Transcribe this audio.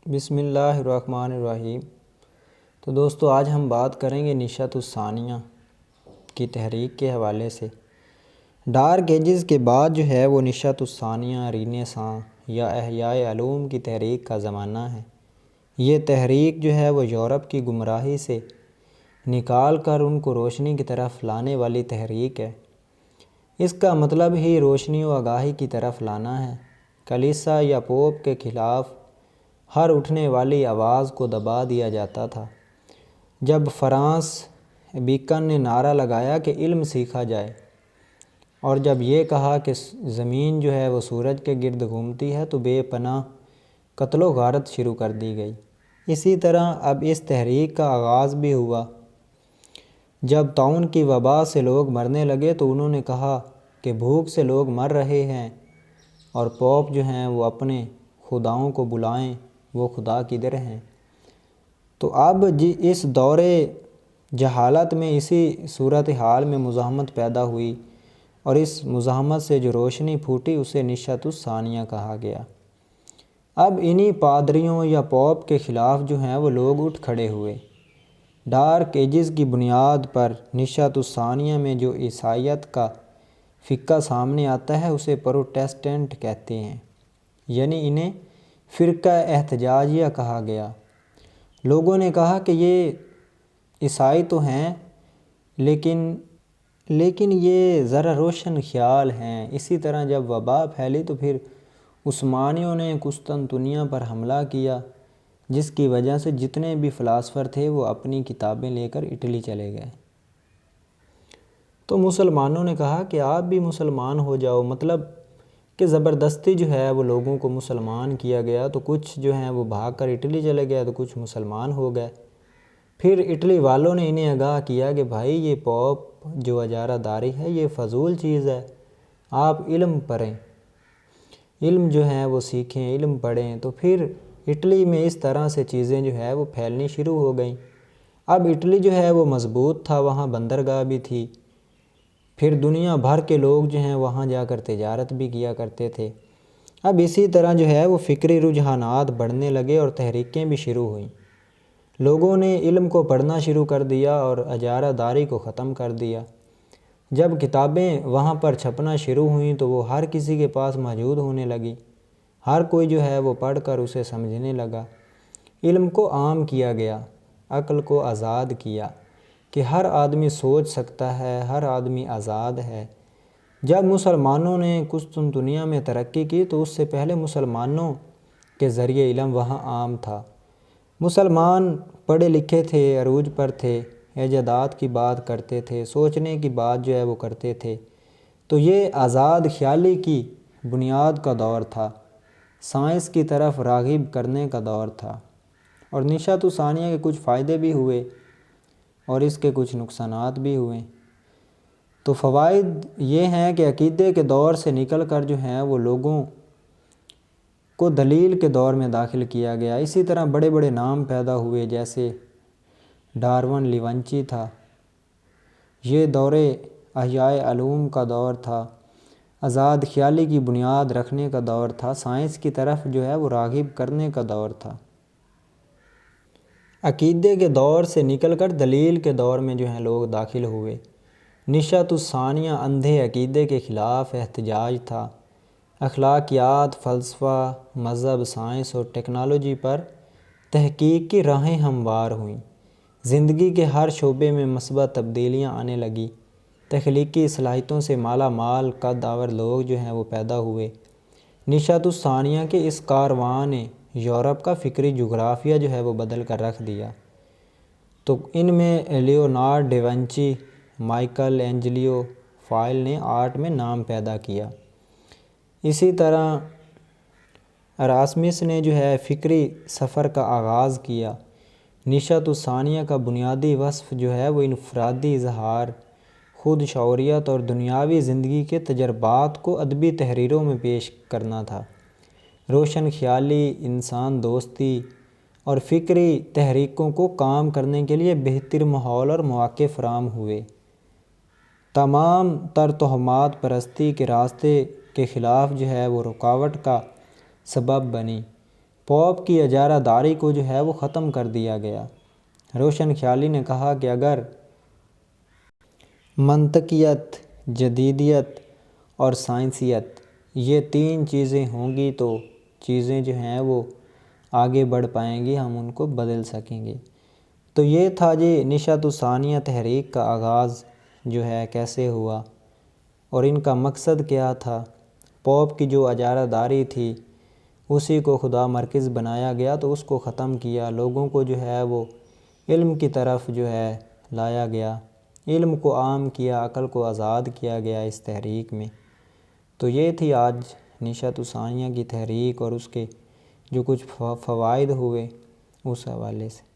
بسم اللہ الرحمن الرحیم۔ تو دوستو آج ہم بات کریں گے نشأۃ الثانیہ کی تحریک کے حوالے سے۔ ڈارک ایجز کے بعد جو ہے وہ نشأۃ الثانیہ رینیساں یا احیاء علوم کی تحریک کا زمانہ ہے۔ یہ تحریک جو ہے وہ یورپ کی گمراہی سے نکال کر ان کو روشنی کی طرف لانے والی تحریک ہے۔ اس کا مطلب ہی روشنی و آگاہی کی طرف لانا ہے۔ کلیسا یا پوپ کے خلاف ہر اٹھنے والی آواز کو دبا دیا جاتا تھا۔ جب فرانس بیکن نے نعرہ لگایا کہ علم سیکھا جائے، اور جب یہ کہا کہ زمین جو ہے وہ سورج کے گرد گھومتی ہے، تو بے پناہ قتل و غارت شروع کر دی گئی۔ اسی طرح اب اس تحریک کا آغاز بھی ہوا۔ جب طاعون کی وبا سے لوگ مرنے لگے تو انہوں نے کہا کہ بھوک سے لوگ مر رہے ہیں، اور پوپ جو ہیں وہ اپنے خداؤں کو بلائیں، وہ خدا کدھر ہیں۔ تو اب اس دور جہالت میں اسی صورتحال میں مزاحمت پیدا ہوئی، اور اس مزاحمت سے جو روشنی پھوٹی اسے نشأۃ الثانیہ کہا گیا۔ اب انہی پادریوں یا پوپ کے خلاف جو ہیں وہ لوگ اٹھ کھڑے ہوئے۔ ڈارک ایجز کی بنیاد پر نشأۃ الثانیہ میں جو عیسائیت کا فقہ سامنے آتا ہے اسے پروٹیسٹنٹ کہتے ہیں، یعنی انہیں فرقہ احتجاجیہ کہا گیا۔ لوگوں نے کہا کہ یہ عیسائی تو ہیں لیکن یہ ذرا روشن خیال ہیں۔ اسی طرح جب وبا پھیلی تو پھر عثمانیوں نے قسطنطنیہ پر حملہ کیا، جس کی وجہ سے جتنے بھی فلاسفر تھے وہ اپنی کتابیں لے کر اٹلی چلے گئے۔ تو مسلمانوں نے کہا کہ آپ بھی مسلمان ہو جاؤ، مطلب کہ زبردستی جو ہے وہ لوگوں کو مسلمان کیا گیا۔ تو کچھ جو ہیں وہ بھاگ کر اٹلی چلے گئے، تو کچھ مسلمان ہو گئے۔ پھر اٹلی والوں نے انہیں آگاہ کیا کہ بھائی یہ پوپ جو اجارہ داری ہے یہ فضول چیز ہے، آپ علم پڑھیں، علم جو ہے وہ سیکھیں، علم پڑھیں۔ تو پھر اٹلی میں اس طرح سے چیزیں جو ہے وہ پھیلنی شروع ہو گئیں۔ اب اٹلی جو ہے وہ مضبوط تھا، وہاں بندرگاہ بھی تھی، پھر دنیا بھر کے لوگ جو ہیں وہاں جا کر تجارت بھی کیا کرتے تھے۔ اب اسی طرح جو ہے وہ فکری رجحانات بڑھنے لگے اور تحریکیں بھی شروع ہوئیں۔ لوگوں نے علم کو پڑھنا شروع کر دیا اور اجارہ داری کو ختم کر دیا۔ جب کتابیں وہاں پر چھپنا شروع ہوئیں تو وہ ہر کسی کے پاس موجود ہونے لگی، ہر کوئی جو ہے وہ پڑھ کر اسے سمجھنے لگا۔ علم کو عام کیا گیا، عقل کو آزاد کیا کہ ہر آدمی سوچ سکتا ہے، ہر آدمی آزاد ہے۔ جب مسلمانوں نے قسطنطنیہ میں ترقی کی تو اس سے پہلے مسلمانوں کے ذریعے علم وہاں عام تھا۔ مسلمان پڑھے لکھے تھے، عروج پر تھے، ایجادات کی بات کرتے تھے، سوچنے کی بات جو ہے وہ کرتے تھے۔ تو یہ آزاد خیالی کی بنیاد کا دور تھا، سائنس کی طرف راغب کرنے کا دور تھا۔ اور نشأۃ الثانیہ کے کچھ فائدے بھی ہوئے اور اس کے کچھ نقصانات بھی ہوئے۔ تو فوائد یہ ہیں کہ عقیدے کے دور سے نکل کر جو ہیں وہ لوگوں کو دلیل کے دور میں داخل کیا گیا۔ اسی طرح بڑے بڑے نام پیدا ہوئے، جیسے ڈارون لیونچی تھا۔ یہ دور احیاء علوم کا دور تھا، آزاد خیالی کی بنیاد رکھنے کا دور تھا، سائنس کی طرف جو ہے وہ راغب کرنے کا دور تھا۔ عقیدے کے دور سے نکل کر دلیل کے دور میں جو ہیں لوگ داخل ہوئے۔ نشأۃ الثانیہ اندھے عقیدے کے خلاف احتجاج تھا۔ اخلاقیات، فلسفہ، مذہب، سائنس اور ٹیکنالوجی پر تحقیق کی راہیں ہموار ہوئیں۔ زندگی کے ہر شعبے میں مثبت تبدیلیاں آنے لگیں۔ تخلیقی صلاحیتوں سے مالا مال قد آور لوگ جو ہیں وہ پیدا ہوئے۔ نشأۃ الثانیہ کے اس کاروان نے یورپ کا فکری جغرافیہ جو ہے وہ بدل کر رکھ دیا۔ تو ان میں لیونارڈو ڈیونچی، مائیکل اینجلیو فائل نے آرٹ میں نام پیدا کیا۔ اسی طرح اراسمس نے جو ہے فکری سفر کا آغاز کیا۔ نشأۃ الثانیہ کا بنیادی وصف جو ہے وہ انفرادی اظہار، خود شعوریت اور دنیاوی زندگی کے تجربات کو ادبی تحریروں میں پیش کرنا تھا۔ روشن خیالی، انسان دوستی اور فکری تحریکوں کو کام کرنے کے لیے بہتر ماحول اور مواقع فراہم ہوئے۔ تمام تر توہمات پرستی کے راستے کے خلاف جو ہے وہ رکاوٹ کا سبب بنی۔ پوپ کی اجارہ داری کو جو ہے وہ ختم کر دیا گیا۔ روشن خیالی نے کہا کہ اگر منطقیت، جدیدیت اور سائنسیت یہ تین چیزیں ہوں گی تو چیزیں جو ہیں وہ آگے بڑھ پائیں گی، ہم ان کو بدل سکیں گے۔ تو یہ تھا جی نشأۃ الثانیہ تحریک کا آغاز جو ہے کیسے ہوا اور ان کا مقصد کیا تھا۔ پوپ کی جو اجارہ داری تھی اسی کو خدا مرکز بنایا گیا تو اس کو ختم کیا، لوگوں کو جو ہے وہ علم کی طرف جو ہے لایا گیا، علم کو عام کیا، عقل کو آزاد کیا گیا اس تحریک میں۔ تو یہ تھی آج نشأۃ الثانیہ کی تحریک اور اس کے جو کچھ فوائد ہوئے اس حوالے سے۔